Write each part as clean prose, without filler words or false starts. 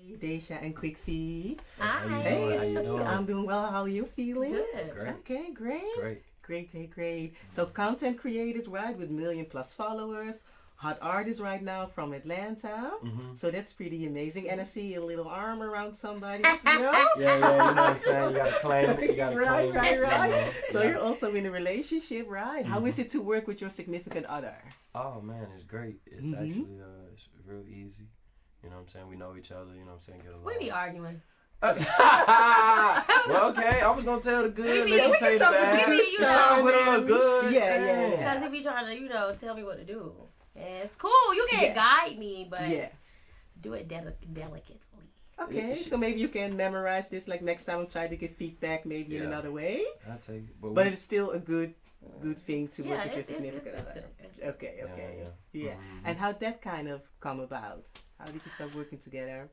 Hey, Dasha and Quik V. How you Hi. doing? How you doing? I'm doing well. How are you feeling? Good. Great. Okay, great. Great. Great. So content creators, right, with million plus followers. Hot artist right now from Atlanta. Mm-hmm. So that's pretty amazing. And I see a little arm around somebody, you know? Yeah, you know what I'm saying? You gotta claim it. You gotta claim Right. it. You know? So Yeah. you're also in a relationship, right? How is it to work with your significant other? Oh man, it's great. It's Mhm. actually it's real easy. You know what I'm saying? We know each other, you know what I'm saying? Get along. We be arguing. Well, okay, I was gonna tell the good, We let you can tell the start with bad. good, you Start know. with a little good. Yeah. Because he be trying to, tell me what to do. And it's cool. You can guide me, but Yeah. do it delicately. Okay, so maybe you can memorize this, like next time I'm trying to get feedback maybe in Yeah. another way. I'll take it. But it's still a good thing to work Yeah, with your it's significant good. other. It's good. Okay. Yeah. Yeah. And how'd that kind of come about? How did you start working together?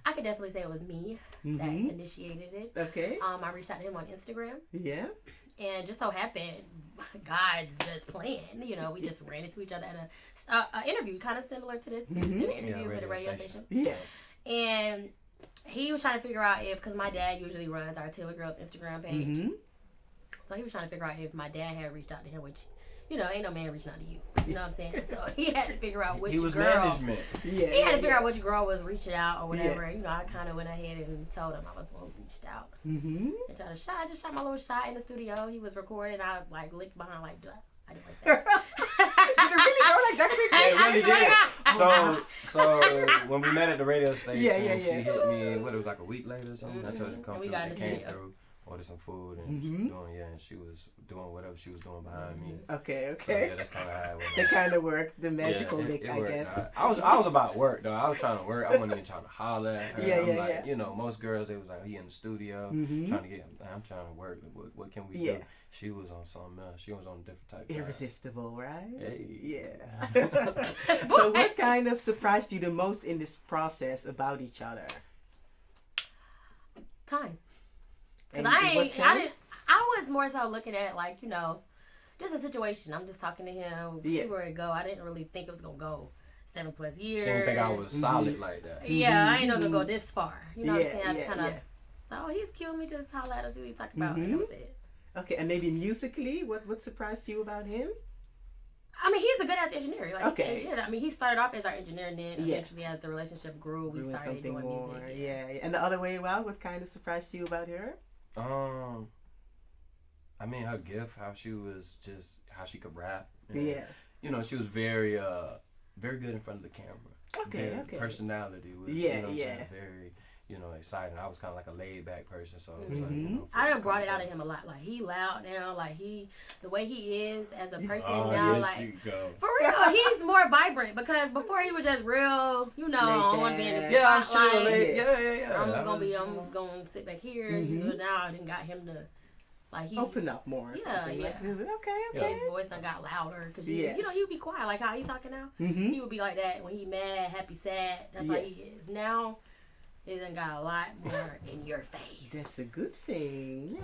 I could definitely say it was me that Mhm. initiated it. Okay. I reached out to him on Instagram, Yeah. and just so happened, God's just playing. We just ran into each other at a interview, kind of similar to this. We just did an interview with a radio station. Yeah. And he was trying to figure out because my dad usually runs our Taylor Girlz Instagram page. Mhm. So he was trying to figure out if my dad had reached out to him, which, ain't no man reaching out to you. You know what I'm saying? So he had to figure out which he was girl. management. Yeah. He had to figure out which girl was reaching out or whatever. Yeah. I kind of went ahead and told him I was one who reached out. Mhm. And tried to shot. I just shot my little shot in the studio. He was recording. I licked behind I didn't like that. Did it really go like that quick? It really I did. So when we met at the radio station, Yeah. she hit me. What, it was like a week later or something. I told her to come And we through. got in They the came studio. through, ordered some food, and she was doing whatever she was doing behind me. Okay. So, yeah, that's kind of how it went. That kind of worked. The magical Yeah, lick, it I worked. guess. I was about work though. I was trying to work. I wasn't even trying to holler at her. I'm like, most girls they was like, he in the studio trying to get. I'm trying to work. What can we do? She was on something else. She was on a different type of Irresistible, right? Hey. Yeah. So what kind of surprised you the most in this process about each other? Time. And Because in what sense? I was more so looking at it like, just a situation. I'm just talking to him, see where it go. I didn't really think it was going to go 7+ years. She didn't think I was solid like that. Yeah, I ain't know it was going to go this far. You know what I'm saying? I Yeah, kind of, so he's cute. Let me just holler at us, see what he talking about. And that was it. Okay, and maybe musically, what surprised you about him? I mean, he's a good ass engineer. Like, Okay. he engineered. I mean, he started off as our engineer, and then eventually, as the relationship grew, we Doing started something doing more. music. Yeah. And the other way around, what kind of surprised you about her? I mean, her gift, how she could rap. And, Yeah. she was very good in front of the camera. Okay. Personality was, very, exciting. I was kind of like a laid back person, so it was like, I done brought it out of him a lot. Like, he loud now. Like, the way he is as a person oh, now, yes, like, you go. for real, he's more vibrant because before he was just real, I don't want to be in the Yeah, I'm spotlight. sure. Yeah. I'm gonna sit back here. But now I done got him to, like, he open up more. Or something. yeah. Like, okay. His voice done got louder because he would be quiet like how he talking now. Mm-hmm. He would be like that when he mad, happy, sad. That's how he is now. He done got a lot more in your face. That's a good thing.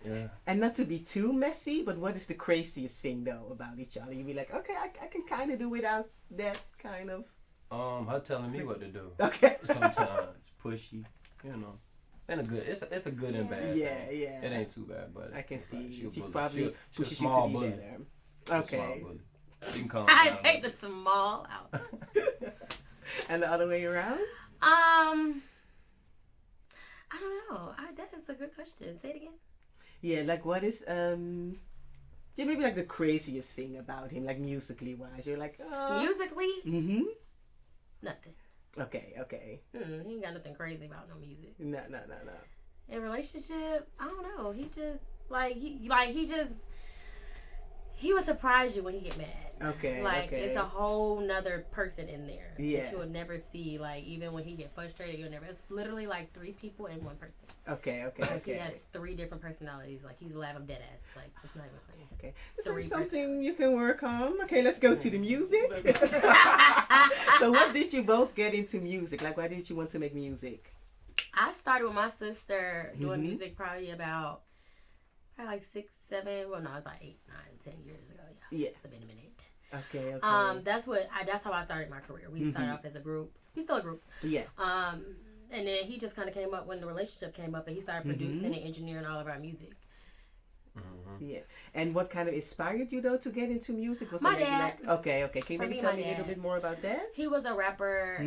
Yeah. And not to be too messy, but what is the craziest thing though about each other? You'd be like, okay, I can kind of do without that kind of. Her telling me what to do. Okay. Sometimes pushy, And it's a good and bad. Yeah. It ain't too bad, but I can see. She She a bully. probably She a pushes small you to be bully. better. Okay. Small bully. She can calm I down take a the small out. And the other way around? I don't know. That is a good question. Say it again. Yeah, like what is maybe like the craziest thing about him, like musically wise. You're like Musically, Mm-hmm. nothing. Okay. He ain't got nothing crazy about no music. No. In relationship, I don't know. He just he would surprise you when he get mad. Okay. It's a whole nother person in there that you would never see. Like, even when he get frustrated, you'll never. It's literally like 3 people in one person. Okay. Like, he has 3 different personalities. Like, he's laughing dead ass. Like, it's not even funny. Okay. Is 3 something you can work on? Okay, let's go to the music. So what did you both get into music? Like, why did you want to make music? I started with my sister doing music probably like 6, 7. Well, no, it was about 8, 9, 10 years ago. Yeah. It's been a minute. Okay, okay. That's how I started my career. We started off as a group. He's still a group. Yeah. And then he just kind of came up when the relationship came up, and he started producing and engineering all of our music. Yeah. And what kind of inspired you though to get into music? Was my dad. Okay. Can you maybe tell me a little bit more about that? He was a rapper,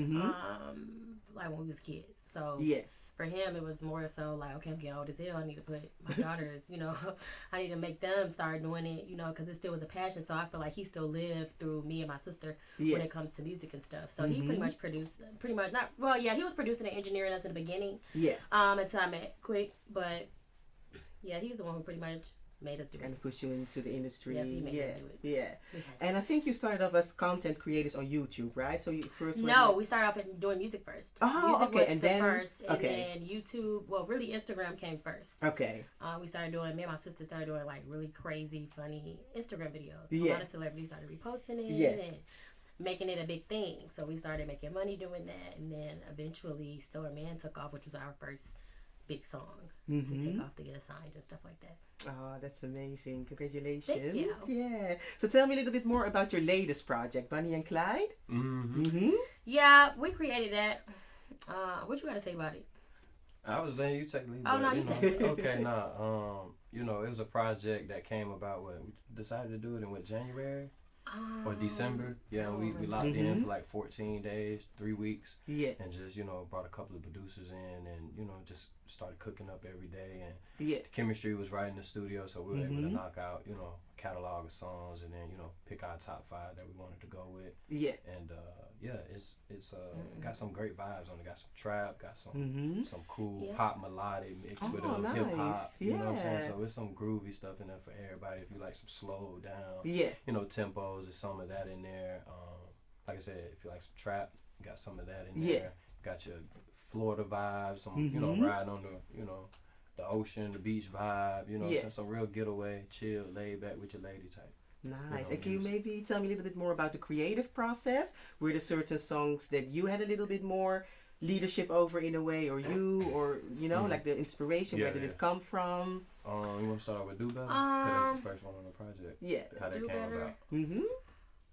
like when we was kids. So yeah. For him, it was more so like, okay, I'm getting old as hell. I need to put my daughters, I need to make them start doing it, because it still was a passion. So I feel like he still lived through me and my sister when it comes to music and stuff. So he he was producing and engineering us in the beginning. Yeah. Until I met Quik, but yeah, he's the one who pretty much made us do it. And push you into the industry. Yeah, he made us do it. Yeah. And I think you started off as content creators on YouTube, right? So you first we started off doing music first. Oh, music okay. was and the then first, and then YouTube. Well, really, Instagram came first. Okay. We started doing. Me and my sister started doing like really crazy, funny Instagram videos. Yeah. A lot of celebrities started reposting it. Yeah. And making it a big thing. So we started making money doing that, and then eventually Story Man took off, which was our first big song to take off to get assigned and stuff like that. Oh, that's amazing. Congratulations. Thank you. Yeah. So tell me a little bit more about your latest project, Bonnie and Clyde. Yeah, we created that. What you got to say about it? I was letting you take the lead. Oh, no, you take it. Okay, it was a project that came about we decided to do it in January? Or December, we locked in for like 14 days, 3 weeks, and just brought a couple of producers in, and just started cooking up every day, and the chemistry was right in the studio, so we were able to knock out a catalog of songs, and then pick our top 5 that we wanted to go with. And it's got some great vibes on it. Got some trap, got some cool pop melodic mixed with a hip hop. You know what I'm saying? So it's some groovy stuff in there for everybody. If you like some slow down, tempos, there's some of that in there. Like I said, if you like some trap, you got some of that in there. Got your Florida vibes, some riding on the ocean, the beach vibe. Some real getaway, chill, laid back with your lady type. Nice. And can you maybe tell me a little bit more about the creative process? Were there certain songs that you had a little bit more leadership over in a way, or like the inspiration, where did it come from? You want to start out with Do Better? Because that's the first one on the project. Yeah. How that Do came Better. about.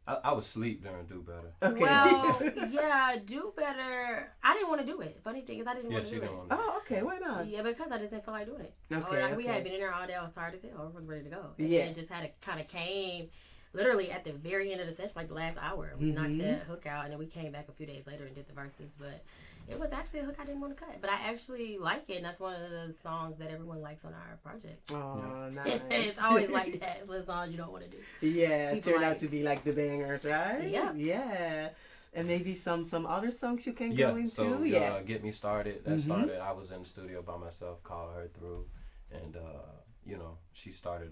I was asleep during Do Better. Okay. Well, Do Better. I didn't want to do it. Funny thing is, I didn't want to do it. Oh, okay. Why not? Yeah, because I just didn't feel like doing it. Okay. We had been in there all day. I was tired as hell. I was ready to go. And it just kind of came literally at the very end of the session, like the last hour. We knocked that hook out, and then we came back a few days later and did the verses. But it was actually a hook I didn't want to cut. But I actually like it, and that's one of the songs that everyone likes on our project. Oh, nice. It's always like that. It's the songs you don't want to do. Yeah, it turned out to be like the bangers, right? Yeah. Yeah. And maybe some other songs you can go into? So, Get Me Started. That started, I was in the studio by myself, called her through, and, she started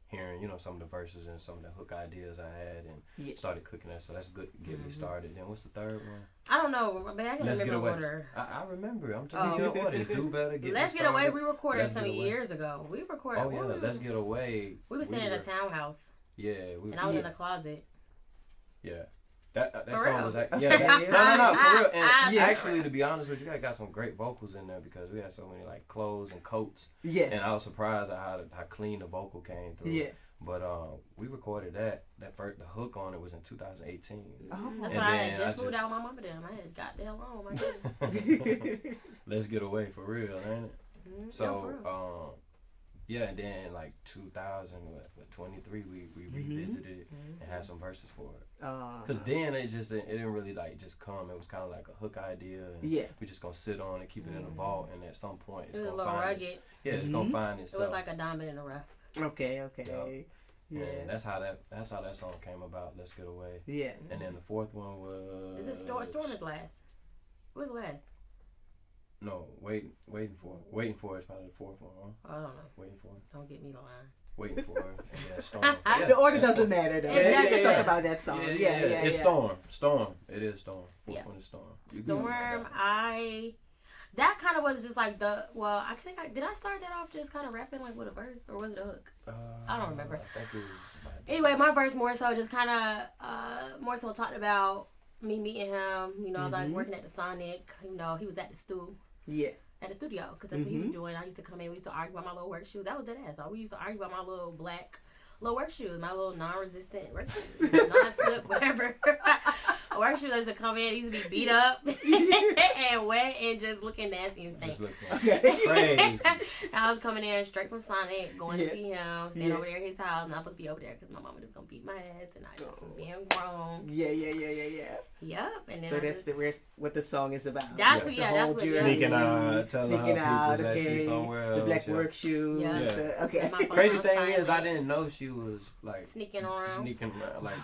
hearing, some of the verses and some of the hook ideas I had, and started cooking that. So that's good. Get Me Started. Then what's the third one? I don't know, but I can remember the order. I remember. I'm telling you what is Do Better. Let's Get Away. We recorded some years ago. We recorded. Oh yeah, Let's Get Away. We were staying in a townhouse. Yeah, and I was in a closet. Yeah. That song real? was no, for real. And actually, to be honest with you, I got some great vocals in there because we had so many like clothes and coats. Yeah. And I was surprised at how clean the vocal came through. Yeah. But we recorded the hook on it was in 2018. Oh, that's why I had just moved out with my mama then. I had got the hell on my God. Let's Get Away, for real, ain't it? So and then like 2023 we revisited it and had some verses for it. Because then it didn't really like just come. It was kind of like a hook idea, and we just gonna sit on and keep it in the vault, and at some point it's gonna find it's gonna find itself. It was like a diamond in the rough. Okay. Yeah. And that's how that song came about. Let's Get Away. Yeah. And then the fourth one was. Is it Storm is last? What was the last? No, waiting for it. Waiting for it is probably the fourth one, huh? I don't know. Waiting for it. Don't get me the line. Waiting for it. And Storm. The order doesn't matter though. We can talk about that song. Yeah. It's Storm. It is Storm. Fourth one is Storm. Storm. That kind of was just like I think did I start that off just kind of rapping like with a verse, or was it a hook? I don't remember. I think it was. Anyway, my verse more so just kind of more so talked about me meeting him. I was like working at the Sonic. He was at the stew. Yeah. At the studio, because that's what he was doing. I used to come in. We used to argue about my little work shoe. That was dead ass. So we used to argue about my little black little work shoes, my little non-resistant work shoes, non-slip, whatever. Work shoes used to come in, these used to be beat up and wet and just looking nasty and stank. Crazy. I was coming in straight from Sonic, going to see him, staying over there at his house, and I was supposed to be over there because my mama was going to beat my ass, and I just was being grown. Yeah. Yep. And then so that's the rest what the song is about. That's what, that's what. Sneaking out, telling her peoples that she's somewhere else. The black work shoes. Okay. Crazy thing is, I didn't know she was like sneaking around, like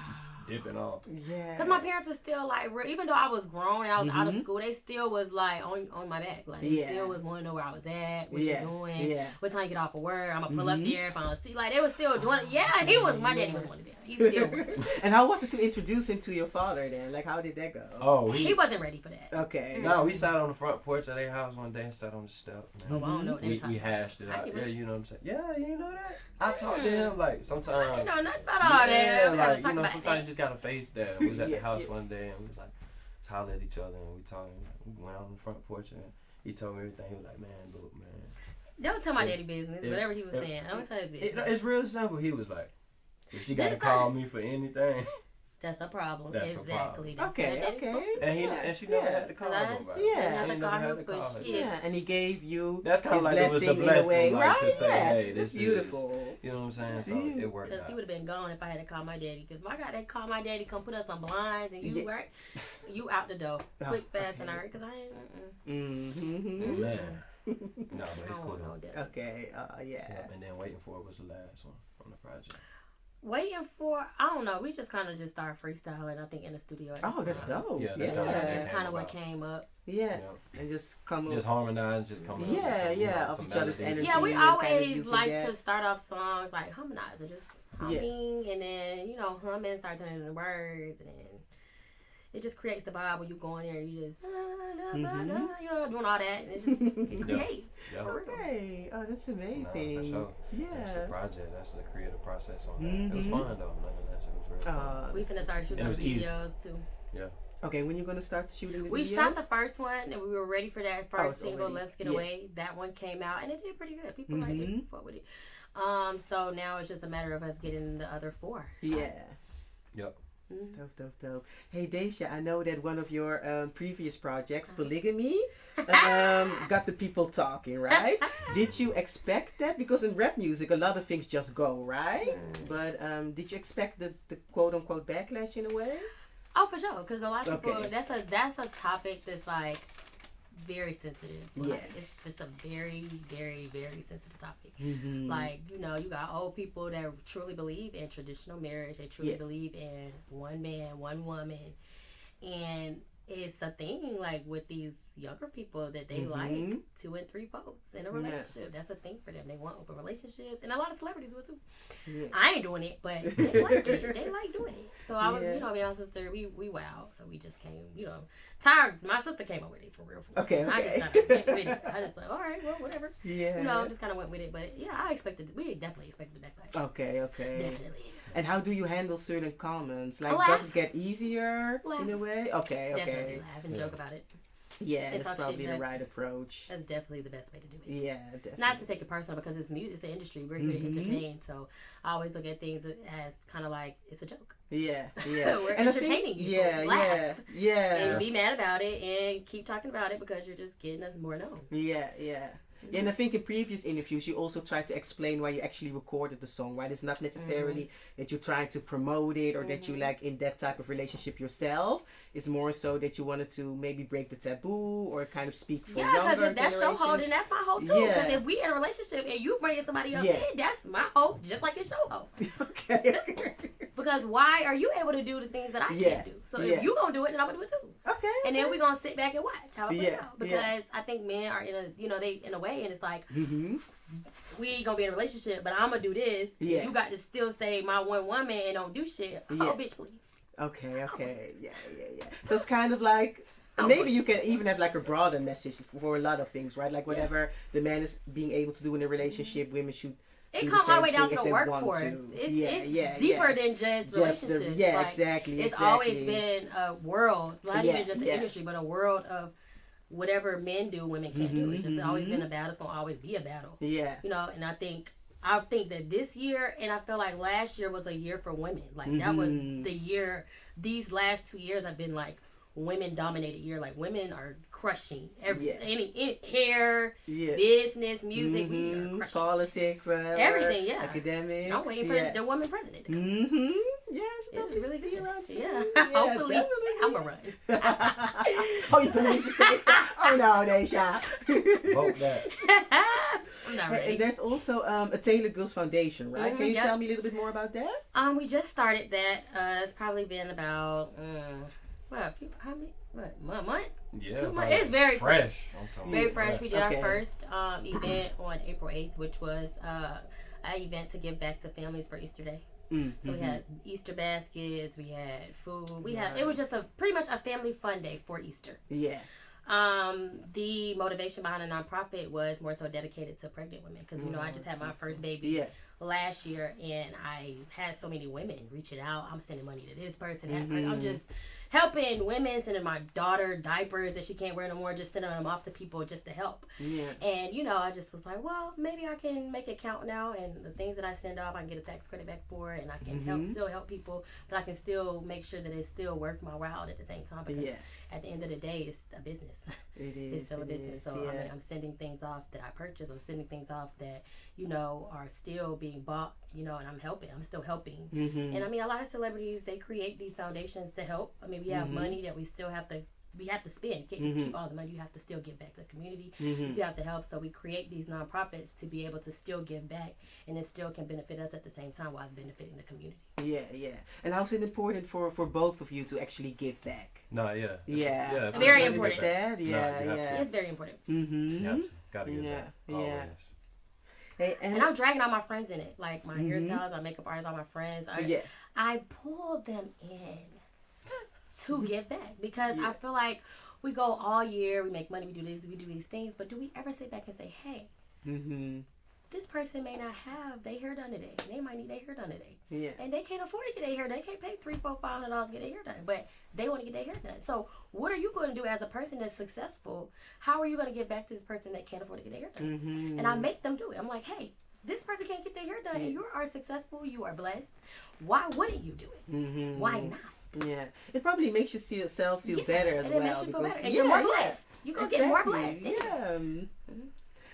dipping off. Yeah. Because my parents were still like, even though I was grown and I was out of school, they still was like on my back. Like they still was wanting to know where I was at, what you doing, what time you get off of work. I'm gonna pull up there if I don't see. Like they was still doing it. Yeah, my daddy was one of them. He still was. And how was it to introduce him to your father then? Like how did that go? Oh, he wasn't ready for that. Okay. No, we sat on the front porch of their house one day and sat on the step. Oh, I don't know what we hashed it out. Yeah, you know what I'm saying? Yeah, you know that? I talked to him like sometimes. I didn't know nothing about all that. Yeah, like, you know, sometimes you just gotta face that. We was at the house one day and we was like, holler at each other and we talking. We went out on the front porch and he told me everything. He was like, man, look, man. Don't tell my daddy business. Whatever he was saying, don't tell his business. It's real simple. He was like, if she gotta call me for anything. That's a problem. That's exactly. A That's okay. And she never had to call nobody. Yeah, she never had to call her. Yeah, and he gave you that's kind of like it was the blessing, like to say, hey, this is beautiful. You know what I'm saying? So it worked out. Because he would have been gone if I had to call my daddy. Because if I got to call my daddy, come put us on blinds, and you right, you out the door, quick, fast, and hurry. Because I ain't. Man. No, but it's cool. Okay. Yeah. And then Waiting For It was the last one on the project. Waiting For, I don't know. We just kind of just started freestyling, I think, in the studio. That's dope. Yeah, that's kind of what came up. Yeah. And just harmonize, just come up. Of each other's energy. Yeah, we always like to start off songs like harmonizing, just humming, and then, humming, start turning into words, and then it just creates the vibe when you go in there, you just, doing all that, and it creates. Yeah. Okay. Oh, that's amazing. No, for sure. Yeah. That's the project. That's the creative process on that. It was fun, though. Nonetheless, it was real fun. We finna start shooting videos, too. Yeah. Okay, when you gonna start shooting the videos? We shot the first one, and we were ready for that first single, Let's Get Away. That one came out, and it did pretty good. People liked it, fought with it. So now it's just a matter of us getting the other 4 shot. Yeah. Yep. Dope. Hey, Dasha, I know that one of your previous projects, Polygamy, got the people talking, right? Did you expect that? Because in rap music, a lot of things just go, right? But did you expect the quote-unquote backlash in a way? Oh, for sure. Because a lot of people, that's a topic that's like very sensitive. Like, it's just a very, very, very sensitive topic. Like, you got old people that truly believe in traditional marriage. They truly believe in one man, one woman. And it's a thing, like, with these younger people that they like 2 and 3 folks in a relationship. That's a thing for them. They want open relationships. And a lot of celebrities do it, too. I ain't doing it, but they like it. They like doing it. So, I was, be honest, sister, we wild. So, we just came, tired. My sister came up with it for real. Okay. I just kind of went with it. I just like, all right, well, whatever. Yeah. Just kind of went with it. But, yeah, we definitely expected the backlash. Okay. Definitely. And how do you handle certain comments? Like, does it get easier in a way? Okay. Definitely laugh and joke about it. Yeah, that's probably the right approach. That's definitely the best way to do it. Yeah, definitely. Not to take it personal because it's music, it's an industry. We're here to entertain. So I always look at things as kind of like it's a joke. Yeah. We're entertaining you. Yeah. And be mad about it and keep talking about it because you're just getting us more known. Yeah. And I think in previous interviews, you also tried to explain why you actually recorded the song, right? It's not necessarily that you're trying to promote it or that you like in that type of relationship yourself. It's more so that you wanted to maybe break the taboo or kind of speak for younger generations. Yeah, because if that's your hoe, then that's my hoe too. Because if we in a relationship and you bring somebody else in, that's my hoe, just like it's your hoe. Okay. Because why are you able to do the things that I can't do? So if you gonna do it, then I'm gonna do it too. Okay. And then we're gonna sit back and watch how it plays out. Because I think men are in a, they in a way, and it's like we ain't gonna be in a relationship, but I'm gonna do this. Yeah. You got to still say my one woman and don't do shit. Oh, bitch, please. Okay. Yeah. So it's kind of like maybe you can even have like a broader message for a lot of things, right? Like whatever the man is being able to do in a relationship, women should. It comes all the way down to the workforce. It's deeper than just relationships. Exactly. It's always been a world, not even just the industry, but a world of whatever men do, women can't do. It's just always been a battle. It's gonna always be a battle. Yeah. And I think I think that this year, and I feel like last year was a year for women. Like that was the year. These last 2 years have been like women dominated year. Like women are crushing any hair, business, music, we are crushing. Politics, everything, academics. I'm waiting for the woman president to come. It's really good. Hopefully, I'm gonna run. Oh, you gonna leave the state? Oh no, Dasha. Vote that. I'm not ready. And there's also a Taylor Girlz Foundation, right? Can you tell me a little bit more about that? We just started that. It's probably been about a month? Yeah, 2 months. It's very fresh. Very fresh. We did our first event on April 8th, which was an event to give back to families for Easter Day. So we had Easter baskets, we had food, it was just pretty much a family fun day for Easter. Yeah. The motivation behind the nonprofit was more so dedicated to pregnant women because I just had my first baby last year, and I had so many women reaching out. I'm sending money to this person, that person. I'm just helping women, sending my daughter diapers that she can't wear no more, just sending them off to people just to help. And I just was like, well, maybe I can make it count now, and the things that I send off I can get a tax credit back for, and I can still help people, but I can still make sure that it's still worth my while at the same time, because at the end of the day it's a business. It's still a business. So I'm sending things off that I purchased, or sending things off that are still being bought, and I'm still helping. And a lot of celebrities, they create these foundations to help. We have money that we have to spend. You can't just keep all the money. You have to still give back to the community. You still have to help. So we create these nonprofits to be able to still give back, and it still can benefit us at the same time while it's benefiting the community. Yeah. And how's it important for both of you to actually give back? No, yeah. Very important. It's very important. You have to. Gotta give back. Always. Hey, and I'm dragging all my friends in it, like my hairstylists, my makeup artists, all my friends. I pull them in to give back, because I feel like we go all year, we make money, we do these things, but do we ever sit back and say, hey, this person may not have their hair done today, and they might need their hair done today, and they can't afford to get their hair done. They can't pay $300, $400, to get their hair done, but they want to get their hair done. So what are you going to do as a person that's successful? How are you going to give back to this person that can't afford to get their hair done? And I make them do it. I'm like, hey, this person can't get their hair done, and you are successful, you are blessed. Why wouldn't you do it? Why not? Yeah, it probably makes you see yourself feel better as well. It makes you feel better, and you're more blessed. You're gonna get more blessed. Yeah.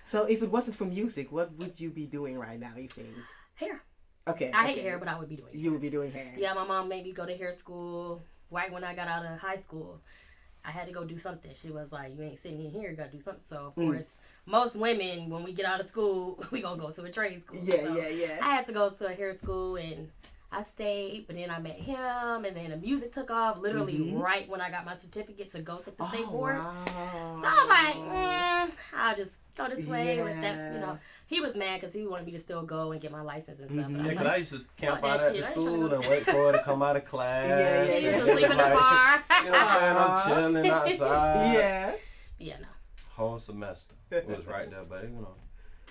So if it wasn't for music, what would you be doing right now, you think? Hair. Okay. I hate hair, but I would be doing hair. You would be doing hair. Yeah, my mom made me go to hair school right when I got out of high school. I had to go do something. She was like, you ain't sitting in here, you gotta do something. So of course, most women, when we get out of school, we gonna go to a trade school. Yeah. I had to go to a hair school, and I stayed, but then I met him, and then the music took off literally right when I got my certificate to go take the state board. Wow. So I was like, I'll just go this way with that, He was mad because he wanted me to still go and get my license and stuff. But because I used to camp out at the school and wait for her to come out of class. He used to sleep in the car. You know what I'm saying? I'm chilling outside. Yeah, no. Whole semester. It was right there, but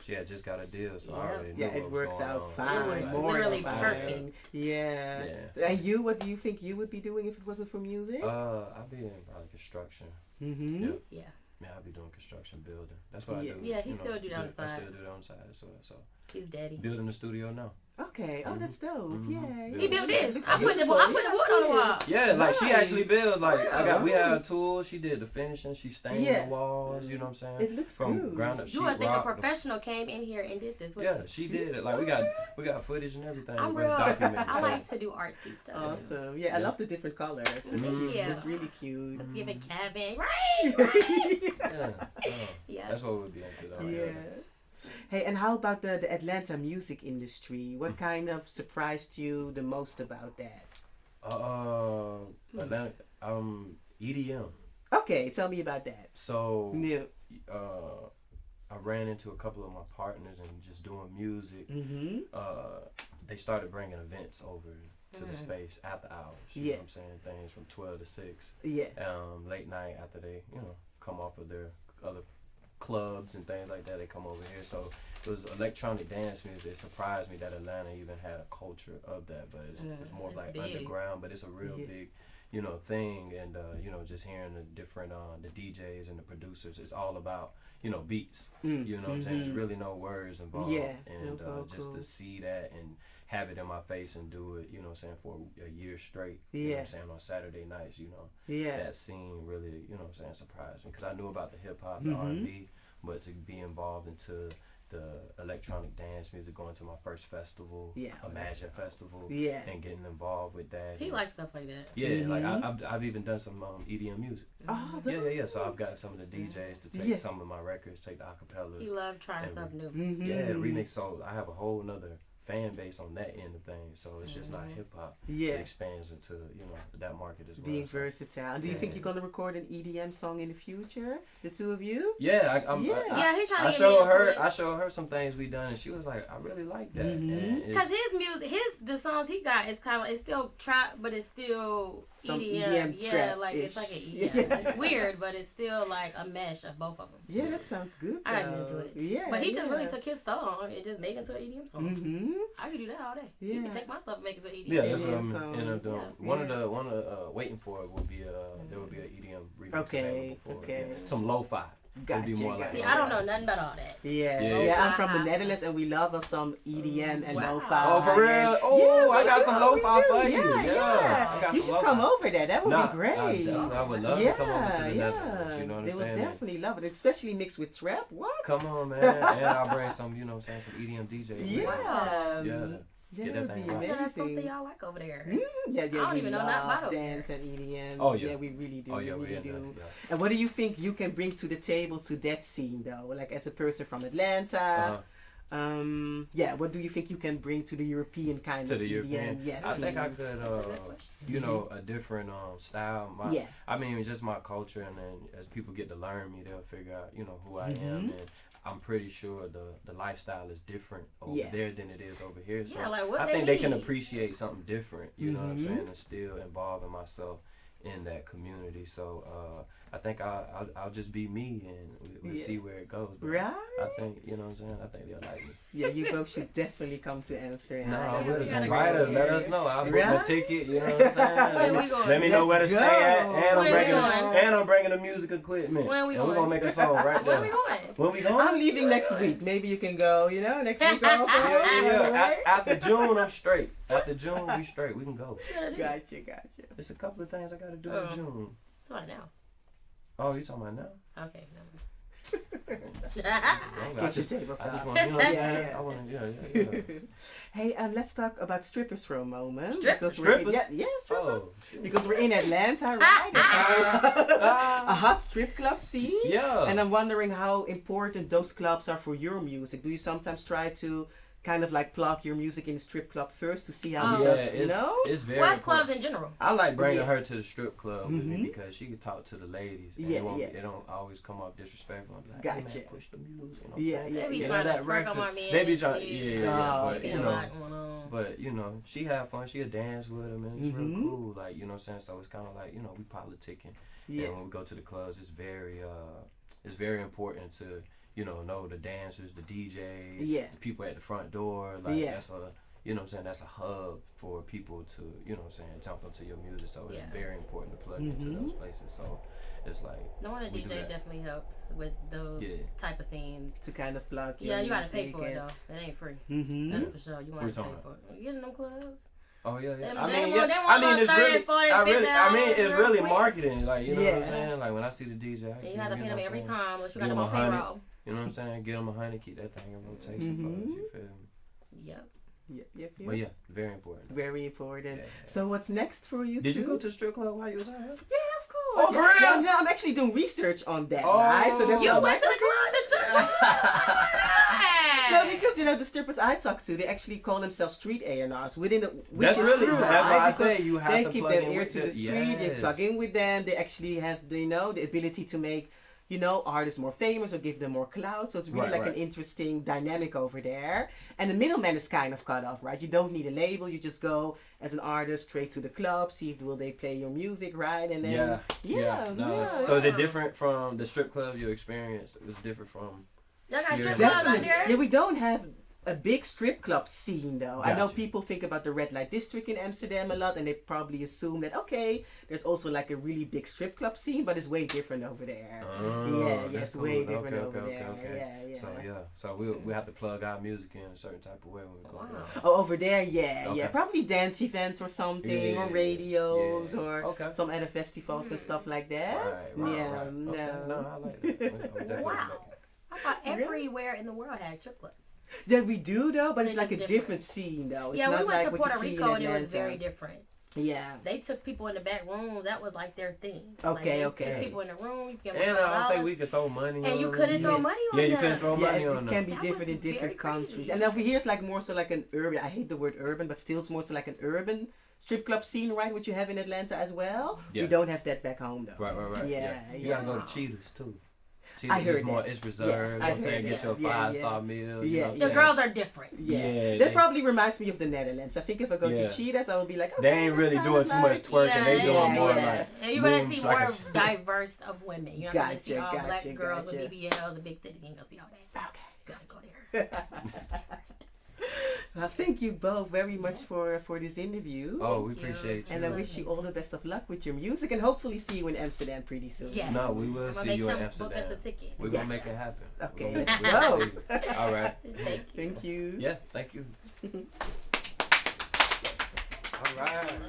she had just got a deal, so I already knew it worked out fine. It was literally perfect. Yeah. And you, what do you think you would be doing if it wasn't for music? I'd be in probably construction. Yeah, I'd be doing construction, building. That's what I do. Yeah, he still do that on the side. I still do that on the side. So he's daddy. Building the studio now. Okay. Oh, that's dope. Yeah. He built this. I put the wood on the wall. Yeah, like she actually built. Like we had tools. She did the finishing. She stained the walls. You know what I'm saying? It looks from good. Ground up. You would think a professional came in here and did this. She did it. Like we got footage and everything. I'm real. I like to do artsy stuff. Awesome. Yeah, I love the different colors. It's really cute. Let's give a cabin. Right. Yeah. That's what we'd be into though. Yeah. Hey, and how about the Atlanta music industry? What kind of surprised you the most about that? Atlanta, EDM. Okay, tell me about that. So, I ran into a couple of my partners and just doing music. They started bringing events over to the space after hours. You know what I'm saying? Things from 12 to 6. Yeah. Late night after they, come off of their other clubs and things like that, they come over here. So it was electronic dance music. It surprised me that Atlanta even had a culture of that, but it's more like underground, but it's a real big, thing, and just hearing the different the DJs and the producers. It's all about beats. You know what I'm saying? There's really no words involved. Yeah, and just to see that and have it in my face and do it, for a year straight. You know what I'm saying? On Saturday nights, that scene really, surprised me, because I knew about the hip hop, the R&B, but to be involved into the electronic dance music, going to my first festival, Imagine Festival, and getting involved with that. He likes stuff like that. Yeah, like I've even done some EDM music. Oh, yeah. So I've got some of the DJs to take some of my records, take the acapellas. He loved trying stuff new. Yeah, remix. So I have a whole nother fan base on that end of things, so it's just not hip hop. It expands into that market as well. Being versatile. Do you think you're gonna record an EDM song in the future, the two of you? Yeah, he's trying to I showed her some things we done, and she was like, I really like that. Because his music, the songs he got is kind of, it's still trap, but it's still some EDM trap. Like it's like an EDM. It's weird, but it's still like a mesh of both of them. Yeah, that sounds good. I got into it. Yeah, but he just really took his song and just made it into an EDM song. I could do that all day. You can take my stuff and make it to EDM. Yeah, that's what I'm end up doing. One of the waiting for it will be there will be an EDM remix. Okay. Some lo-fi. Gotcha. See, I don't know nothing about all that. Yeah. I'm from the Netherlands, and we love us some EDM and lo-fi. Oh, for real? Oh, I got some lo-fi for you. Yeah. You should come over there. That would be great. I would love to come over to the Netherlands. You know what I'm saying? They would definitely love it, especially mixed with trap. What? Come on, man. And I'll bring some, some EDM DJs. Yeah. Get that thing right. That's something y'all like over there. Yeah, I don't even know nothing about dance and EDM. Oh yeah, we really do. Oh yeah, we really do. And what do you think you can bring to the table to that scene, though? Like as a person from Atlanta, what do you think you can bring to the European kind of EDM? Yes, I think I could, a different style. I mean, just my culture, and then as people get to learn me, they'll figure out, who I am. And I'm pretty sure the lifestyle is different over there than it is over here. So I think they can appreciate something different, you know what I'm saying, and still involving myself in that community. So I think I'll just be me, and we'll see where it goes. But right. I think, you know what I'm saying, I think they'll like me. Yeah, you both should definitely come to Amsterdam. No, we'll invite us. Let us know. I'll book my ticket, you know what I'm saying? Let me know where to stay at, and I'm bringing the music equipment. When we going? We're going to make a song right there. When we going? When we going? I'm leaving next week. Maybe you can go, next week also. Yeah. After June, I'm straight. After June, we straight. We can go. Gotcha. There's a couple of things I got to do in June. It's about now. Oh, you talking about now? Okay, never mind. I just want to, Hey, let's talk about strippers for a moment. Strippers? Strippers. Oh. Because we're in Atlanta, right? A hot strip club scene. Yeah. And I'm wondering how important those clubs are for your music. Do you sometimes try to kind of like plug your music in the strip club first to see how it's very West clubs in general. I like bringing her to the strip club with me because she can talk to the ladies. And it don't always come off disrespectful. I'm like, gotcha. Hey, man, push the music. They be trying to twerk on my man. They be trying, but she have fun. She'll dance with them, and it's real cool. Like, you know what I'm saying? So it's kind of like, we politicking. Yeah. And when we go to the clubs, it's very important to know the dancers, the DJs, the people at the front door. Like that's that's a hub for people to, jump onto your music. So it's very important to plug into those places. So it's like knowing a DJ definitely helps with those type of scenes. To kind of plug. Yeah, you gotta pay for it though. It ain't free. That's for sure. You want to pay for it. You get in them clubs. Oh yeah. It's really marketing. Like, you know what I'm saying? Like when I see the DJ, you gotta pay them every time. Unless you got them on payroll. You know what I'm saying? Get them 100, keep that thing in rotation for us. You feel me? Yep. But yeah, very important. Very important. Yeah. So what's next for you? Did you go to the strip club while you was out here? Yeah, of course. Oh, for real? Yeah, I'm actually doing research on that, right? So you went to the strip club? No, because the strippers I talk to, they actually call themselves street A&Rs which is true. That's why I say you have they to keep plug their in ear with to the street. They plug in with them. They actually have the ability to make artists more famous or give them more clout. So it's really an interesting dynamic over there. And the middleman is kind of cut off, right? You don't need a label. You just go as an artist straight to the club, see if will they play your music, right? And then So is it different from the strip club you experienced? It was different from y'all got strip clubs out there? Yeah, we don't have a big strip club scene, though. Gotcha. I know people think about the red light district in Amsterdam a lot, and they probably assume that, okay, there's also like a really big strip club scene, but it's way different over there. It's cool. way different over there. Yeah. So we have to plug our music in a certain type of way when we go there. Oh, over there, probably dance events or something, or radios, or some other festivals and stuff like that. Right. No, I like that. Wow. I thought everywhere in the world had strip clubs. Yeah, we do though, but it's like a different scene though. It's not we went like to Puerto Rico and it was very different. Yeah. They took people in the back rooms. That was like their thing. Okay. Took people in the room. You and I don't think we could throw money on them. And you couldn't throw money on them. Yeah, you couldn't throw money on them. It can be different in different countries. And over here it's like more so like an urban, I hate the word urban, but still it's more so like an urban strip club scene, right? Which you have in Atlanta as well. Yeah. We don't have that back home though. Right. Yeah. You gotta go to Cheetahs too. I heard it's reserved. Yeah, get you a 5-star meal. The girls are different. That probably reminds me of the Netherlands. I think if I go to Cheetahs, I will be like, okay, they ain't really doing too much twerking. They doing more like. And you're gonna see more diverse of women. You're not gonna see all black girls with BBLs and big titties. You ain't gonna see all that. Okay, you gotta go there. Well, thank you both very much for this interview. Oh, we appreciate you. And I wish you all the best of luck with your music, and hopefully see you in Amsterdam pretty soon. Yes. No, we will see you in Amsterdam. Book us a ticket. We're gonna make it happen. Okay, let's go. All right. Thank you. Yeah, thank you. All right.